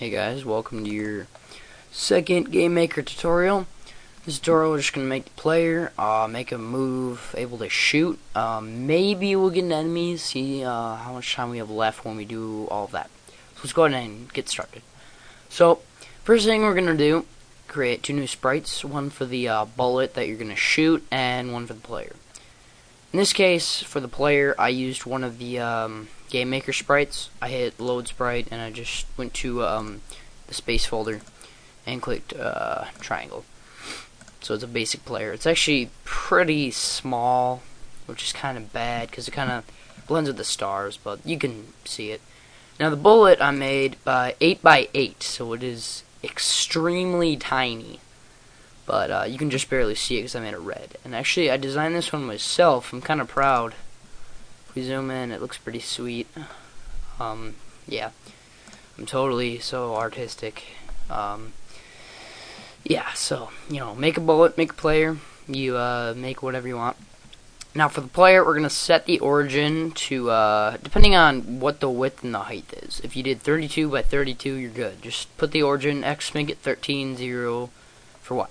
Hey guys, welcome to your second Game Maker tutorial. This tutorial we're just going to make the player make a move, able to shoot. Maybe we'll get enemies, see how much time we have left when we do all of that. So let's go ahead and get started. So, first thing we're going to do, create two new sprites, one for the bullet that you're going to shoot, and one for the player. In this case, for the player, I used one of the Game Maker sprites. I hit load sprite and I just went to the space folder and clicked triangle. So it's a basic player. It's actually pretty small, which is kind of bad because it kind of blends with the stars, but you can see it. Now the bullet I made 8 by 8, so it is extremely tiny. But you can just barely see it because I made it red. And actually, I designed this one myself. I'm kind of proud. If we zoom in, it looks pretty sweet. Yeah. I'm totally so artistic. Yeah, so, you know, make a bullet, make a player. You make whatever you want. Now, for the player, we're going to set the origin to, depending on what the width and the height is. If you did 32 by 32, you're good. Just put the origin, X, make it 13, 0 for Y.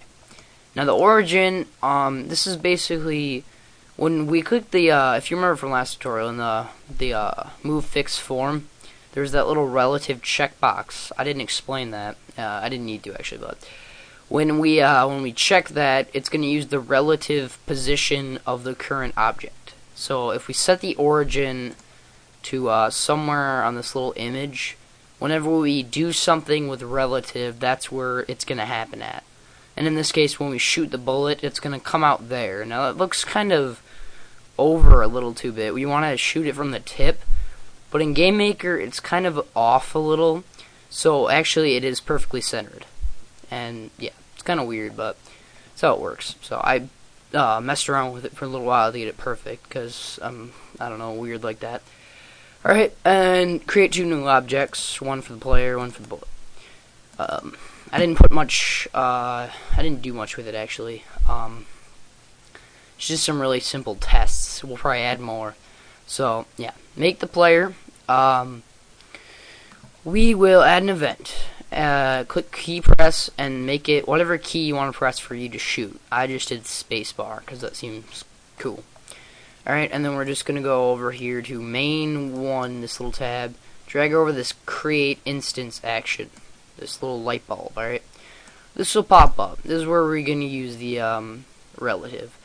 Now the origin, this is basically when we click the, if you remember from last tutorial, in the move fix form, there's that little relative checkbox. I didn't explain that. I didn't need to actually, but when we check that, it's going to use the relative position of the current object. So if we set the origin to somewhere on this little image, whenever we do something with relative, that's where it's going to happen at. And in this case, when we shoot the bullet, it's going to come out there. Now, it looks kind of over a little too bit. We want to shoot it from the tip. But in Game Maker, it's kind of off a little. So, actually, it is perfectly centered. And, yeah, it's kind of weird, but that's how it works. So, I messed around with it for a little while to get it perfect. Because I'm, I don't know, weird like that. Alright, and create two new objects. One for the player, one for the bullet. I didn't put much, I didn't do much with it actually. It's just some really simple tests. We'll probably add more. So, yeah. Make the player. We will add an event. Click key press and make it whatever key you want to press for you to shoot. I just did spacebar because that seems cool. Alright, and then we're just going to go over here to main 1, this little tab. Drag over this create instance action. This little light bulb, alright? This will pop up. This is where we're going to use the relative.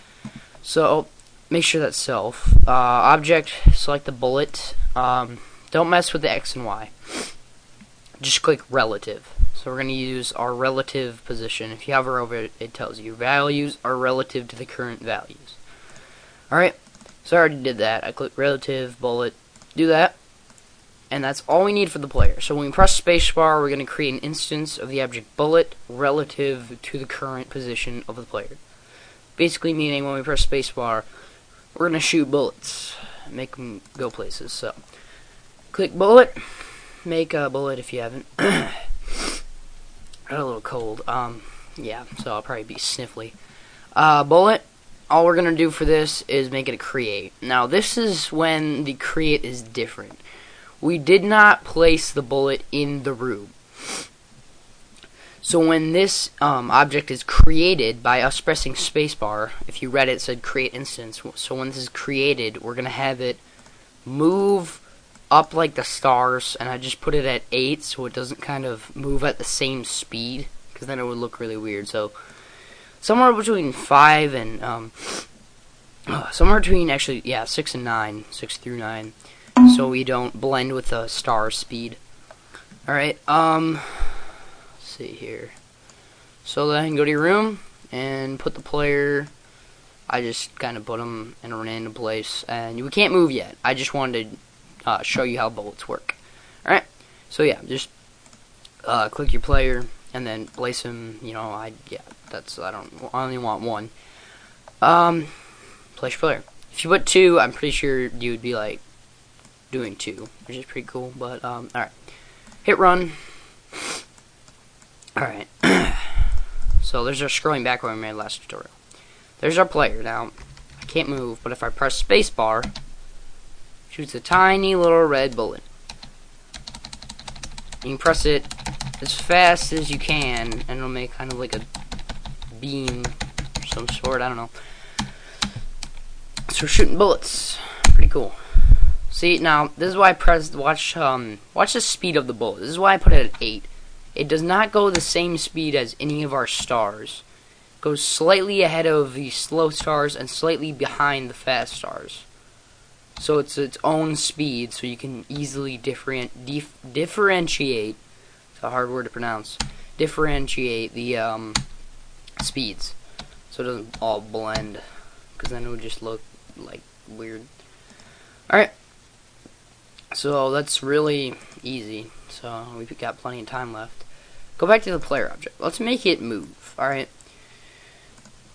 So, make sure that's self. Object, select the bullet. Don't mess with the X and Y. Just click relative. So we're going to use our relative position. If you hover over it, it tells you values are relative to the current values. Alright, so I already did that. I click relative, bullet, do that. And that's all we need for the player. So when we press spacebar, we're going to create an instance of the object bullet relative to the current position of the player. Basically meaning when we press spacebar, we're going to shoot bullets. Make them go places. So, click bullet. Make a bullet if you haven't. Got a little cold. Yeah, so I'll probably be sniffly. Bullet. All we're going to do for this is make it a create. Now this is when the create is different. We did not place the bullet in the room. So when this object is created by us pressing spacebar, if you read it, it said create instance. So when this is created, we're going to have it move up like the stars, and I just put it at 8 so it doesn't kind of move at the same speed, because then it would look really weird. So somewhere between 5 and somewhere between actually 6 and 9, 6 through 9. So we don't blend with the star speed. Alright, let's see here. So then go to your room and put the player. I just kind of put them in a random place. And we can't move yet. I just wanted to show you how bullets work. Alright, so yeah, just click your player and then place him. You know, I only want one. Place your player. If you put 2, I'm pretty sure you would be like doing 2, which is pretty cool, but alright. Hit run. Alright. So there's our scrolling back where we made last tutorial. There's our player. Now, I can't move, but if I press spacebar, shoots a tiny little red bullet. You can press it as fast as you can, and it'll make kind of like a beam of some sort. I don't know. So we're shooting bullets. Pretty cool. See, now this is why I pressed watch the speed of the bullet. This is why I put it at 8. It does not go the same speed as any of our stars. It goes slightly ahead of the slow stars and slightly behind the fast stars. So it's its own speed, so you can easily differentiate. It's a hard word to pronounce. Differentiate the speeds, so it doesn't all blend, because then it would just look like weird. All right. So that's really easy. So we've got plenty of time left. Go back to the player object. Let's make it move. Alright.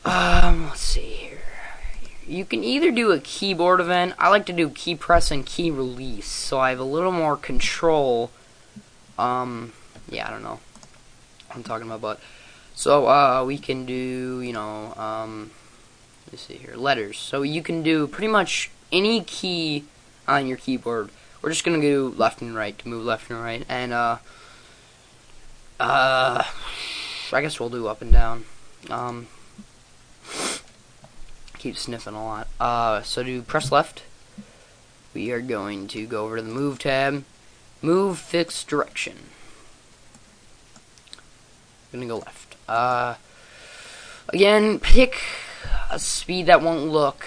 Let's see here. You can either do a keyboard event. I like to do key press and key release, so I have a little more control. Yeah, I don't know what I'm talking about, but so we can do, you know, let's see here, letters. So you can do pretty much any key on your keyboard. We're just gonna do left and right to move left and right, and I guess we'll do up and down. Keep sniffing a lot. So to press left, we are going to go over to the move tab, move fixed direction. I'm gonna go left. Again, pick a speed that won't look.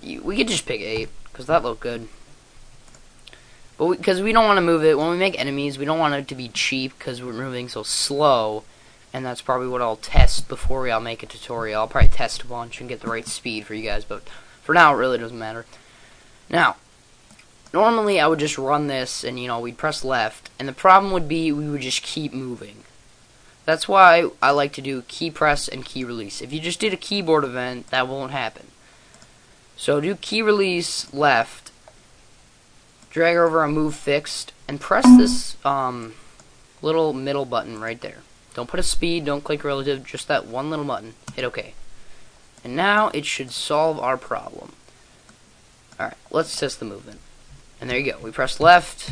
We could just pick 8 because that looked good. But because we don't want to move it when we make enemies, we don't want it to be cheap because we're moving so slow, and that's probably what I'll test before I'll make a tutorial. I'll probably test a bunch and get the right speed for you guys, but for now it really doesn't matter. Now, normally I would just run this and, you know, we'd press left, and the problem would be we would just keep moving. That's why I like to do key press and key release. If you just did a keyboard event, that won't happen. So do key release left, drag over on move fixed, and press this little middle button right there. Don't put a speed, don't click relative, just that one little button. Hit OK. And now it should solve our problem. Alright, let's test the movement. And there you go. We press left,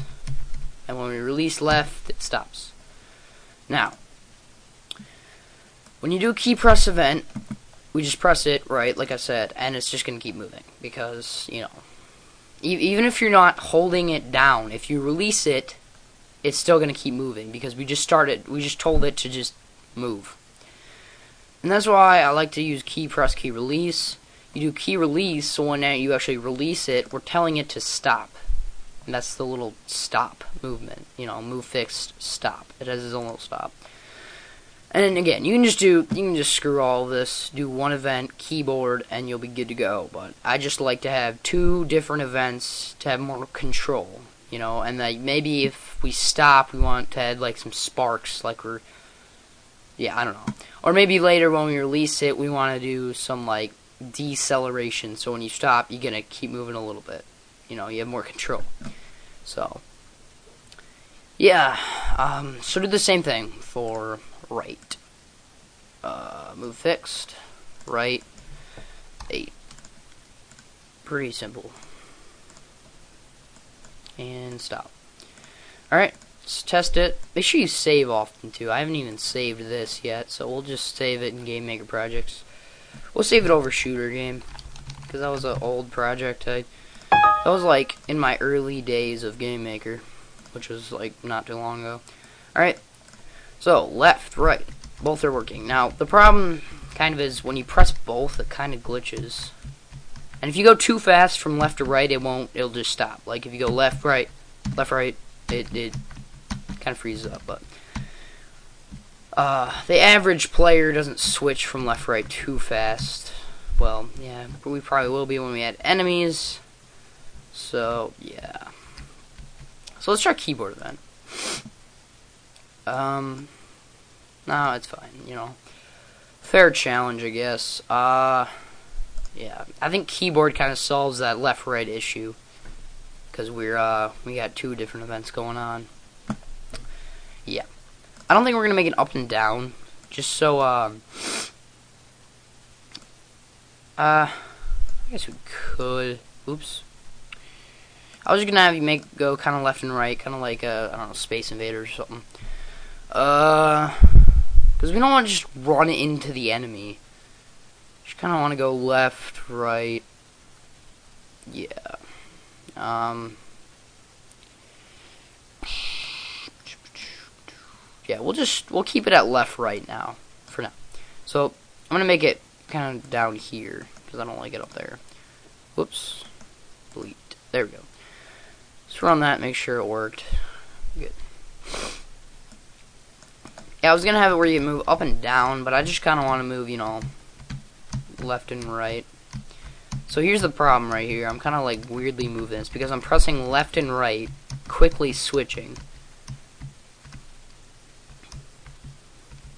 and when we release left, it stops. Now, when you do a key press event, we just press it, right, like I said, and it's just going to keep moving. Because, you know, even if you're not holding it down, if you release it, it's still going to keep moving because we just told it to just move. And that's why I like to use key press, key release. You do key release, so when you actually release it, we're telling it to stop. And that's the little stop movement, you know, move fixed, stop. It has its own little stop. And then again, you can just screw all of this, do one event, keyboard, and you'll be good to go. But I just like to have 2 different events to have more control, you know, and like maybe if we stop, we want to add like some sparks, like yeah, I don't know. Or maybe later when we release it, we want to do some like deceleration, so when you stop, you're gonna keep moving a little bit. You know, you have more control. So, yeah, so do the same thing for right. Move fixed, right, 8. Pretty simple. And stop. Alright, let's test it. Make sure you save often too. I haven't even saved this yet, so we'll just save it in Game Maker projects. We'll save it over Shooter Game, because that was an old project. That was like in my early days of Game Maker, which was like not too long ago. Alright, so left, right, both are working. Now, the problem kind of is when you press both, it kind of glitches. And if you go too fast from left to right, it'll just stop. Like if you go left, right, it kind of freezes up. But the average player doesn't switch from left to right too fast. Well, yeah, but we probably will be when we add enemies. So, yeah. So let's try keyboard then. No, it's fine, you know. Fair challenge, I guess. Yeah, I think keyboard kind of solves that left-right issue. Because we got 2 different events going on. Yeah. I don't think we're going to make it up and down. Just so, I guess we could. Oops. I was gonna have you go kind of left and right, kind of like I don't know, Space Invaders or something. Because we don't want to just run into the enemy. Just kind of want to go left, right. Yeah. Yeah, we'll keep it at left, right now, for now. So I'm gonna make it kind of down here because I don't like it up there. Whoops. Delete. There we go. Let's run that. Make sure it worked. Good. Yeah, I was gonna have it where you move up and down, but I just kind of want to move, you know, left and right. So here's the problem right here. I'm kind of like weirdly moving this because I'm pressing left and right, quickly switching.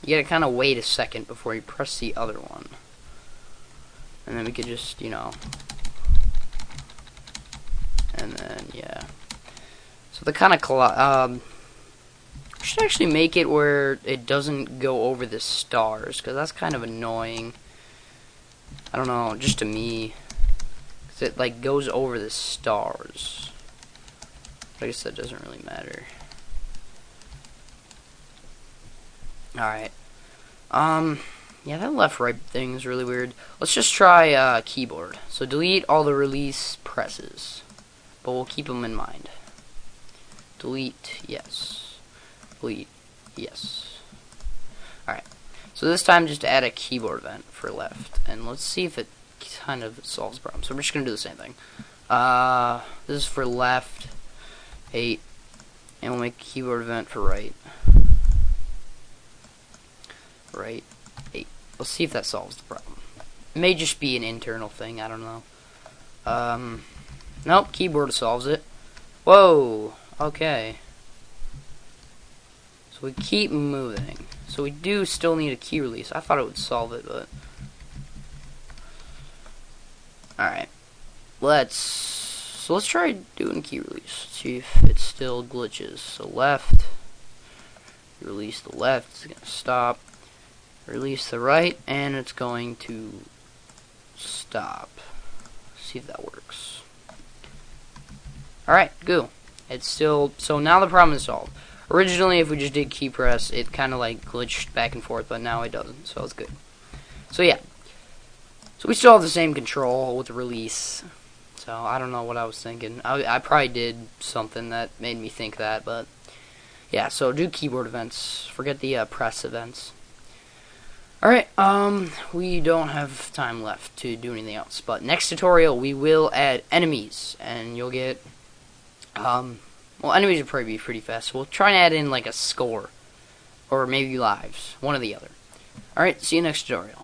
You gotta kind of wait a second before you press the other one. And then we could just, you know. And then, yeah. So the kind of, we should actually make it where it doesn't go over the stars, because that's kind of annoying. I don't know, just to me. Because it, like, goes over the stars. But I guess that doesn't really matter. Alright. Yeah, that left-right thing is really weird. Let's just try, keyboard. So delete all the release presses. But we'll keep them in mind. Delete, yes. Delete, yes. Alright. So this time just add a keyboard event for left. And let's see if it kind of solves the problem. So we're just going to do the same thing. This is for left. 8. And we'll make a keyboard event for right. Right. 8. Let's see if that solves the problem. It may just be an internal thing. I don't know. Nope. Keyboard solves it. Whoa. Okay. So we keep moving. So we do still need a key release. I thought it would solve it, but... Alright. So let's try doing key release. See if it still glitches. So left. Release the left. It's going to stop. Release the right. And it's going to stop. See if that works. Alright, go. It's still... So now the problem is solved. Originally, if we just did key press, it kind of like glitched back and forth, but now it doesn't, so it's good. So yeah. So we still have the same control with the release. So I don't know what I was thinking. I probably did something that made me think that, but... Yeah, so do keyboard events. Forget the press events. Alright, we don't have time left to do anything else. But next tutorial, we will add enemies. And you'll get... well, enemies will probably be pretty fast. We'll try and add in, like, a score. Or maybe lives. One or the other. Alright, see you next tutorial.